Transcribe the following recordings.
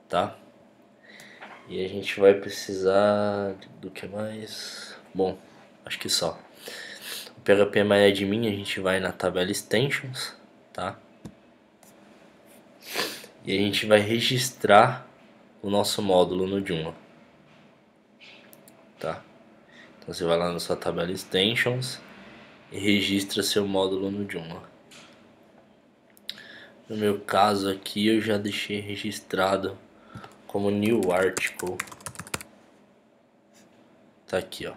tá? E a gente vai precisar do que mais? Bom, acho que só. O PHP MyAdmin, a gente vai na tabela Extensions, tá? E a gente vai registrar o nosso módulo no Joomla, tá? Então você vai lá na sua tabela Extensions e registra seu módulo no Joomla. No meu caso aqui eu já deixei registrado como New Article. Tá aqui, ó.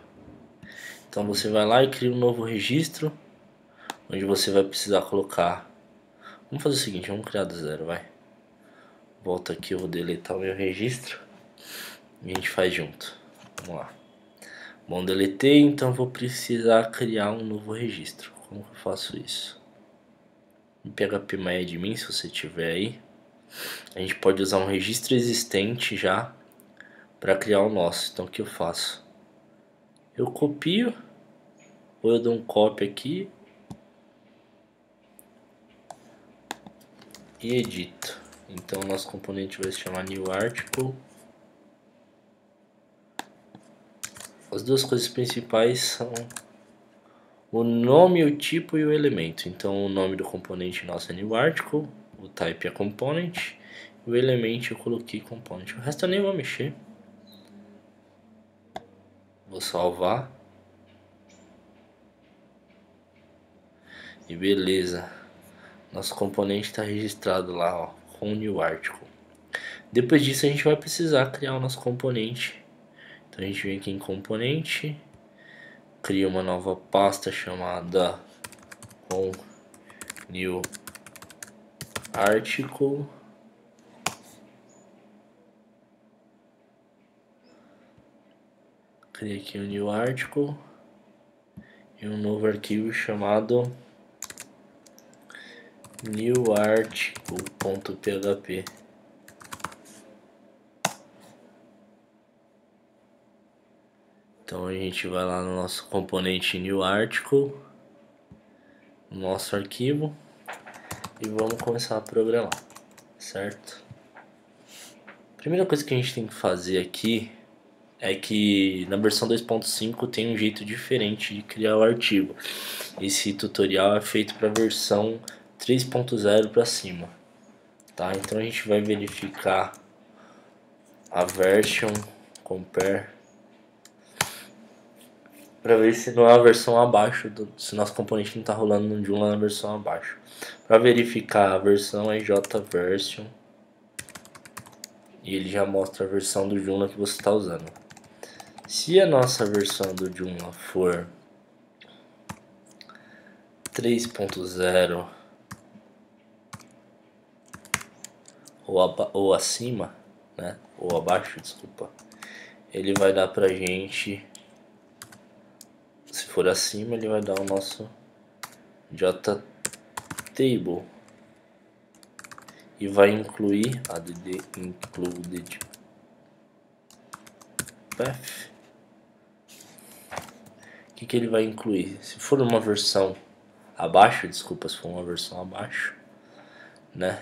Então você vai lá e cria um novo registro, onde você vai precisar colocar. Vamos fazer o seguinte, vamos criar do zero, vai. Volta aqui, eu vou deletar o meu registro e a gente faz junto. Vamos lá. Bom, deletei, então vou precisar criar um novo registro. Como que eu faço isso? Em PHP MyAdmin, se você tiver aí, a gente pode usar um registro existente já para criar o nosso. Então o que eu faço? Eu copio, ou eu dou um copy aqui e edito. Então o nosso componente vai se chamar New Article. As duas coisas principais são o nome, o tipo e o elemento. Então o nome do componente nosso é New Article, o type é component, o elemento eu coloquei component. O resto eu nem vou mexer. Vou salvar. E beleza. Nosso componente está registrado lá, ó, com New Article. Depois disso a gente vai precisar criar o nosso componente. Então a gente vem aqui em componente, cria uma nova pasta chamada com New Article. Cria aqui um New Article e um novo arquivo chamado newarticle.php. Então a gente vai lá no nosso componente New Article, no nosso arquivo, e vamos começar a programar, certo? A primeira coisa que a gente tem que fazer aqui é que na versão 2.5 tem um jeito diferente de criar o artigo. Esse tutorial é feito para a versão 3.0 para cima, tá? Então a gente vai verificar a version compare para ver se não é a versão abaixo, se nosso componente não está rolando no Joomla na versão abaixo. Para verificar a versão é jversion e ele já mostra a versão do Joomla que você está usando. Se a nossa versão do Joomla for 3.0 ou acima, né, ou abaixo, desculpa, ele vai dar pra gente, se for acima, ele vai dar o nosso JTable e vai incluir add included path. O que ele vai incluir? Se for uma versão abaixo, desculpa, se for uma versão abaixo, né,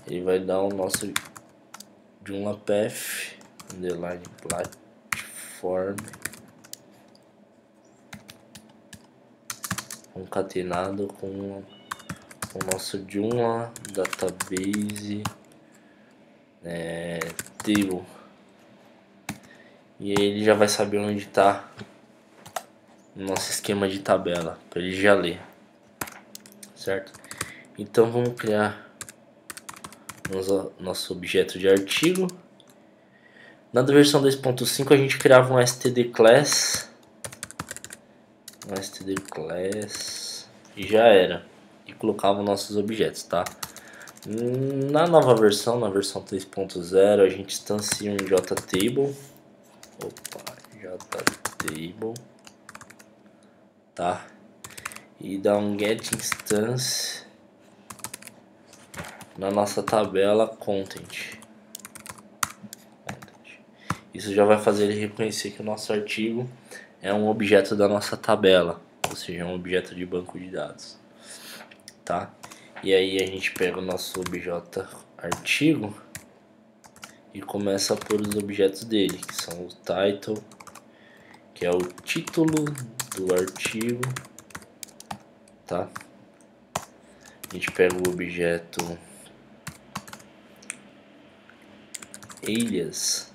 ele vai dar o nosso Joomla path underline platform concatenado com o nosso Joomla database table, e aí ele já vai saber onde está o nosso esquema de tabela para ele já ler, certo? Então vamos criar nosso objeto de artigo. Na versão 2.5 a gente criava um std class e já era, e colocava nossos objetos, tá? Na nova versão, na versão 3.0, a gente instancia um jtable, tá? E dá um get instance na nossa tabela content. Isso já vai fazer ele reconhecer que o nosso artigo é um objeto da nossa tabela, ou seja, é um objeto de banco de dados, tá? E aí a gente pega o nosso objeto artigo e começa a pôr os objetos dele, que são o title, que é o título do artigo, tá? A gente pega o objeto alias.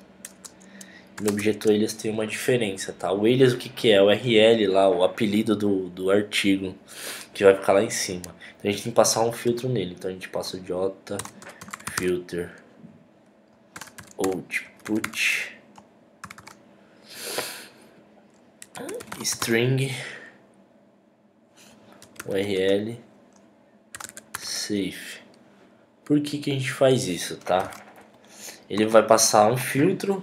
No objeto alias tem uma diferença, tá? O alias, o que que é? O URL lá, o apelido do artigo, que vai ficar lá em cima. Então a gente tem que passar um filtro nele. Então a gente passa o j filter output string URL safe. Por que que a gente faz isso, tá? Ele vai passar um filtro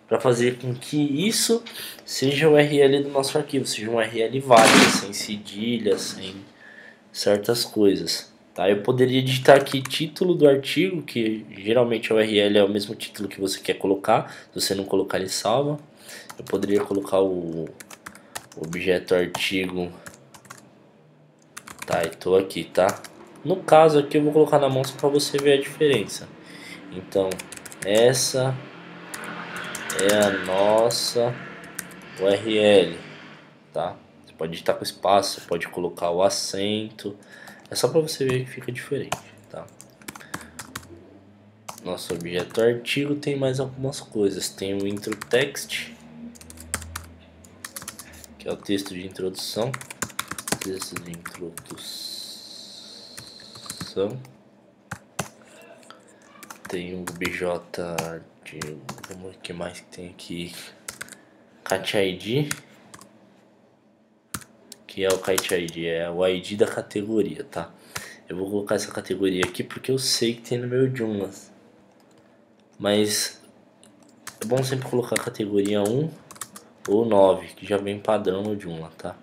para fazer com que isso seja o URL do nosso arquivo, seja um URL válido, sem cedilha, sem certas coisas. Tá? Eu poderia digitar aqui título do artigo, que geralmente o URL é o mesmo título que você quer colocar, se você não colocar ele salva. Eu poderia colocar o objeto artigo title aqui, tá? No caso aqui eu vou colocar na mão só para você ver a diferença. Então, essa é a nossa URL, tá? Você pode digitar com espaço, você pode colocar o acento, é só para você ver que fica diferente, tá? Nosso objeto artigo tem mais algumas coisas, tem o intro text, que é o texto de introdução, tem o objeto de, o que mais que tem aqui, cat ID, que é o cat ID, é o ID da categoria, tá? Eu vou colocar essa categoria aqui porque eu sei que tem no meu Joomla, mas é bom sempre colocar a categoria 1 ou 9, que já vem padrão no Joomla, tá?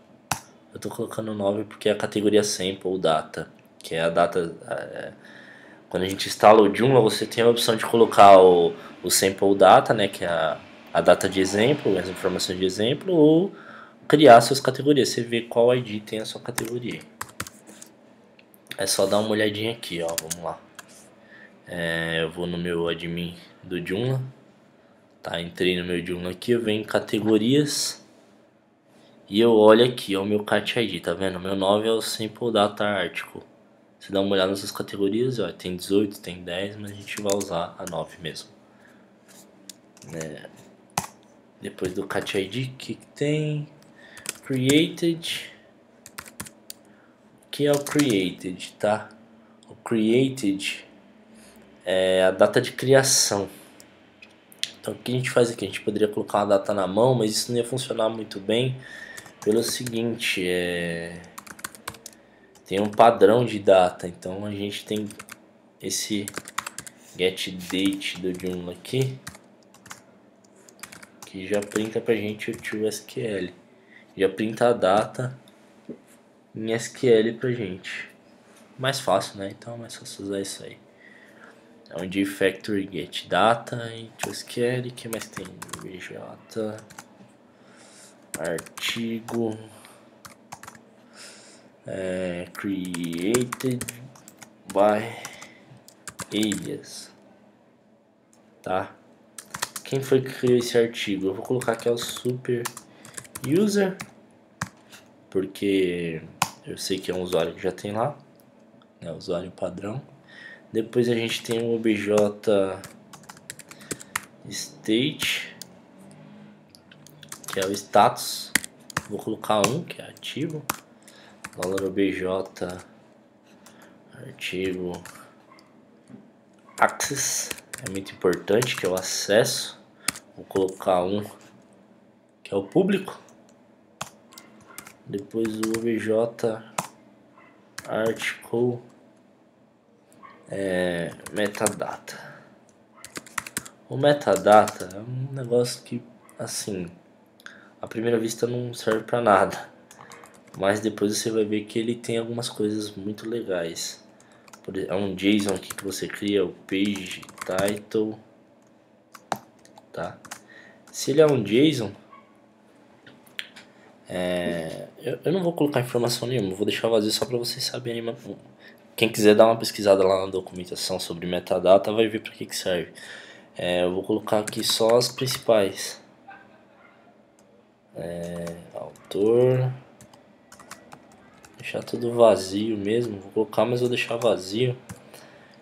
Eu tô colocando 9 porque é a categoria sample ou data, que é a data. Quando a gente instala o Joomla, você tem a opção de colocar o sample data, né, que é a data de exemplo, as informações de exemplo, ou criar suas categorias. Você vê qual ID tem a sua categoria. É só dar uma olhadinha aqui, ó. Vamos lá. Eu vou no meu admin do Joomla. Tá, entrei no meu Joomla aqui, eu venho em categorias. E eu olho aqui, ó, o meu cat ID, tá vendo? O meu 9 é o sample data article. Você dá uma olhada nessas categorias, ó, tem 18, tem 10, mas a gente vai usar a 9 mesmo. Depois do cat ID, que tem? Created. Que é o created, tá? O created é a data de criação. Então o que a gente faz aqui? A gente poderia colocar uma data na mão, mas isso não ia funcionar muito bem pelo seguinte, tem um padrão de data, então a gente tem esse getDate do Joomla aqui, que já printa pra gente o ToSQL, já printa a data em SQL pra gente. Mais fácil, né? Então é mais fácil usar isso aí. É um factory get data em ToSQL. Que mais tem? VJ artigo created by alias, tá? Quem foi que criou esse artigo? Eu vou colocar aqui o super user, porque eu sei que é um usuário que já tem lá, né? Usuário padrão. Depois a gente tem o objeto state, que é o status. Vou colocar um, que é ativo. Valor objeto artigo access, é muito importante, que é o acesso. Vou colocar um, que é o público. Depois o objeto article metadata. O metadata é um negócio que, assim, à primeira vista não serve para nada, mas depois você vai ver que ele tem algumas coisas muito legais. É um JSON aqui que você cria, o page title, tá? Se ele é um JSON, eu não vou colocar informação nenhuma, vou deixar vazio só para vocês saberem. Quem quiser dar uma pesquisada lá na documentação sobre metadata vai ver para que serve. Eu vou colocar aqui só as principais. Autor. Deixar tudo vazio mesmo. Vou colocar, mas vou deixar vazio.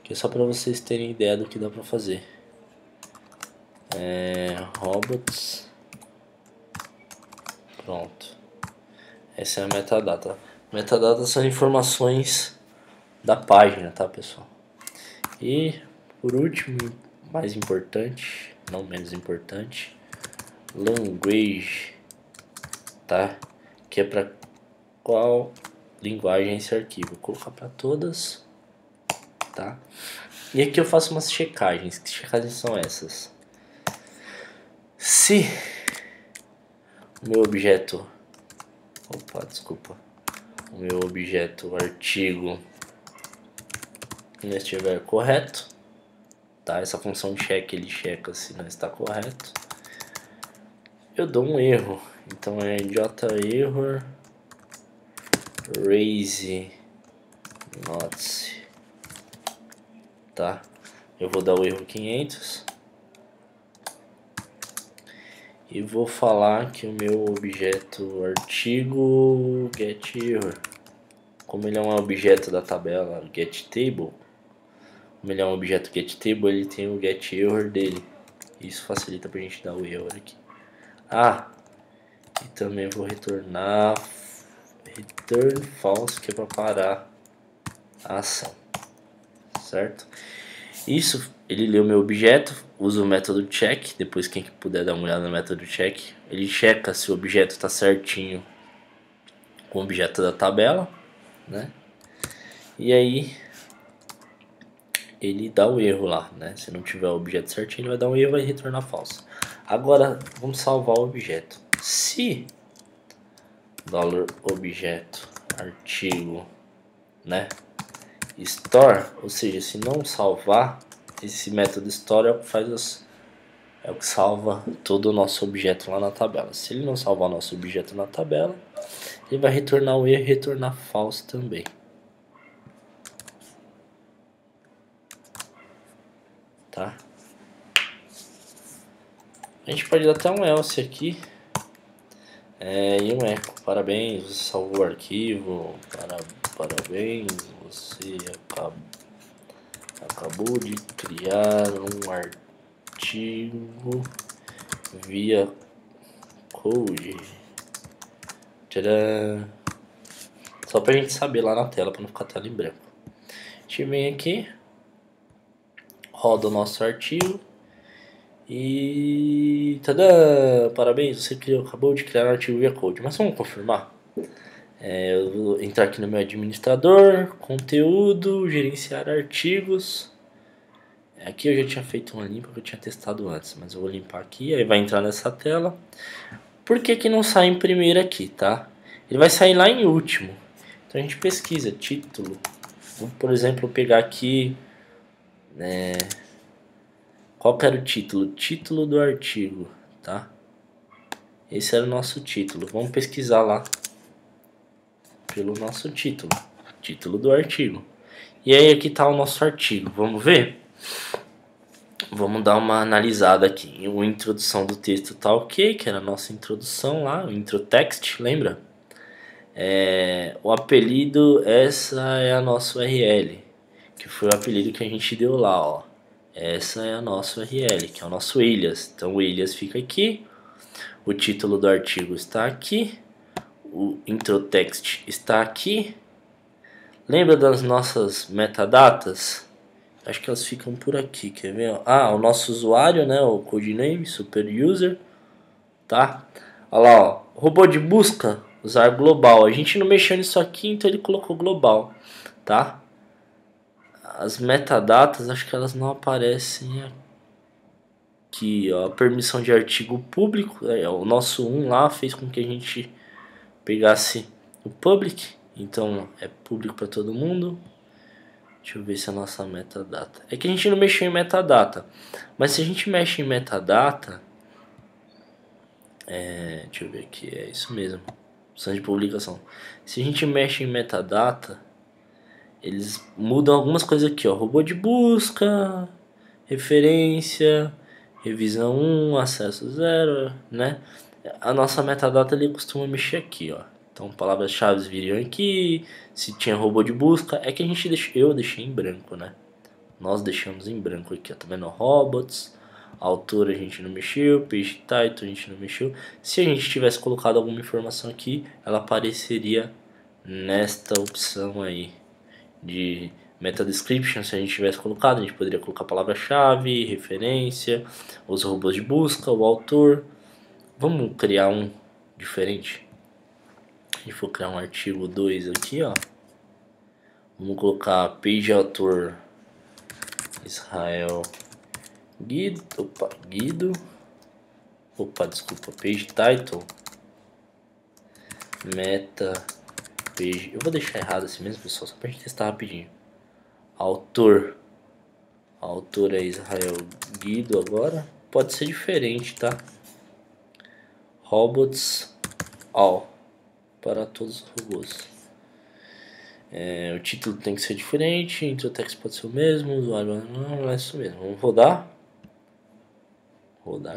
Que é só para vocês terem ideia do que dá para fazer. Robots. Pronto. Essa é a metadata. Metadata são informações da página, tá, pessoal? E por último, mais importante, não menos importante, language, tá? Que é para qual linguagem esse arquivo. Vou colocar para todas, tá? E aqui eu faço umas checagens. Que checagens são essas? Se o meu objeto, o meu objeto artigo não estiver correto, tá? Essa função check, ele checa se não está correto. Eu dou um erro, então é j-error raise not, tá? Eu vou dar o erro 500 e vou falar que o meu objeto artigo getError, como ele é um objeto da tabela getTable, como ele é um objeto getTable, ele tem o getError dele. Isso facilita pra gente dar o erro aqui. E também vou retornar return false, que é para parar a ação, certo? Isso, ele lê o meu objeto, usa o método check. Depois quem puder dar uma olhada no método check, ele checa se o objeto está certinho com o objeto da tabela, né? E aí ele dá o erro lá, né? Se não tiver o objeto certinho, ele vai dar um erro e vai retornar falso. Agora vamos salvar o objeto. Se $objeto artigo, né, store, ou seja, se não salvar, esse método store é o que salva todo o nosso objeto lá na tabela. Se ele não salvar o nosso objeto na tabela, ele vai retornar o erro e retornar false também. Tá? A gente pode dar até um else aqui. E um eco. Parabéns, você salvou o arquivo. Parabéns, você acabou de criar um artigo via code. Tcharam! Só pra gente saber lá na tela, pra não ficar a tela em branco. A gente vem aqui, roda o nosso artigo e tadã! Parabéns, você acabou de criar um artigo via code. Mas vamos confirmar? Eu vou entrar aqui no meu administrador, conteúdo, gerenciar artigos. Aqui eu já tinha feito uma limpa que eu tinha testado antes, mas eu vou limpar aqui, aí vai entrar nessa tela. Por que que não sai em primeiro aqui, tá? Ele vai sair lá em último. Então a gente pesquisa título. Vou, por exemplo, pegar aqui... Qual que era o título? Título do artigo, tá? Esse era o nosso título. Vamos pesquisar lá pelo nosso título. Título do artigo. E aí aqui está o nosso artigo. Vamos ver? Vamos dar uma analisada aqui. A introdução do texto tá ok, que era a nossa introdução lá, o intro text, lembra? O apelido, essa é a nossa URL, que foi o apelido que a gente deu lá, ó. Essa é a nossa URL, que é o nosso alias. Então o alias fica aqui, o título do artigo está aqui, o intro text está aqui. Lembra das nossas metadatas? Acho que elas ficam por aqui, quer ver? O nosso usuário, né? O codename, super user, tá? Olha lá, ó, robô de busca, usar global. A gente não mexeu nisso aqui, então ele colocou global, tá? As metadatas, acho que elas não aparecem aqui, ó. A permissão de artigo público, o nosso lá fez com que a gente pegasse o public, então é público para todo mundo. Deixa eu ver se é a nossa metadata. É que a gente não mexeu em metadata. Mas se a gente mexe em metadata... deixa eu ver aqui. É isso mesmo. Opção de publicação. Se a gente mexe em metadata... Eles mudam algumas coisas aqui, ó. Robô de busca... Referência... revisão 1, acesso 0, né? A nossa metadata ele costuma mexer aqui, ó. Então palavras-chave viriam aqui, se tinha robô de busca, é que a gente eu deixei em branco, né? Nós deixamos em branco aqui, ó, tá vendo? Robots, autor a gente não mexeu, page title a gente não mexeu. Se a gente tivesse colocado alguma informação aqui, ela apareceria nesta opção aí de meta description. Se a gente tivesse colocado, a gente poderia colocar palavra-chave, referência, os robôs de busca, o autor. Vamos criar um diferente. A gente for criar um artigo 2 aqui, ó. Vamos colocar page autor Israel Guido, desculpa, page title, meta page, eu vou deixar errado assim mesmo, pessoal, só pra gente testar rapidinho. Autor é Israel Guido agora, pode ser diferente, tá? Robots all, para todos os robôs. O título tem que ser diferente, intro text pode ser o mesmo, usuário não é isso mesmo. Vamos rodar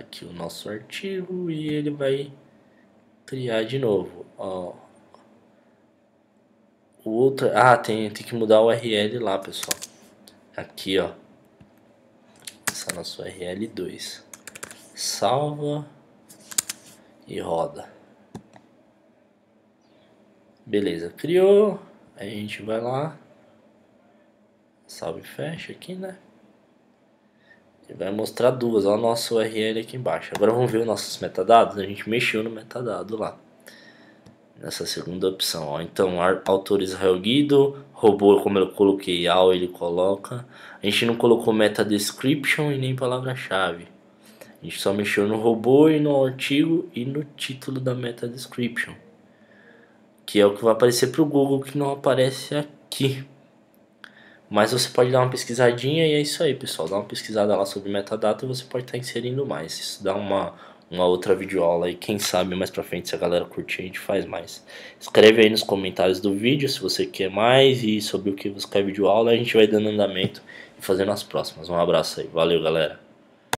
aqui o nosso artigo e ele vai criar de novo. Ó. O outro, tem que mudar o URL lá, pessoal. Aqui, ó. Esse é o nosso URL 2. Salva e roda. Beleza, criou. Aí a gente vai lá, salve e fecha aqui, né? E vai mostrar duas, ó, o nosso URL aqui embaixo. Agora vamos ver os nossos metadados. A gente mexeu no metadado lá, nessa segunda opção, ó. Então, autor Israel Guido, robô, como eu coloquei all, ele coloca. A gente não colocou meta description e nem palavra-chave. A gente só mexeu no robô e no artigo e no título da meta description, que é o que vai aparecer para o Google, que não aparece aqui. Mas você pode dar uma pesquisadinha e é isso aí, pessoal. Dá uma pesquisada lá sobre metadata e você pode estar inserindo mais. Isso dá uma outra videoaula e quem sabe mais pra frente, se a galera curtir, a gente faz mais. Escreve aí nos comentários do vídeo se você quer mais e sobre o que você quer videoaula. A gente vai dando andamento e fazendo as próximas. Um abraço aí. Valeu, galera.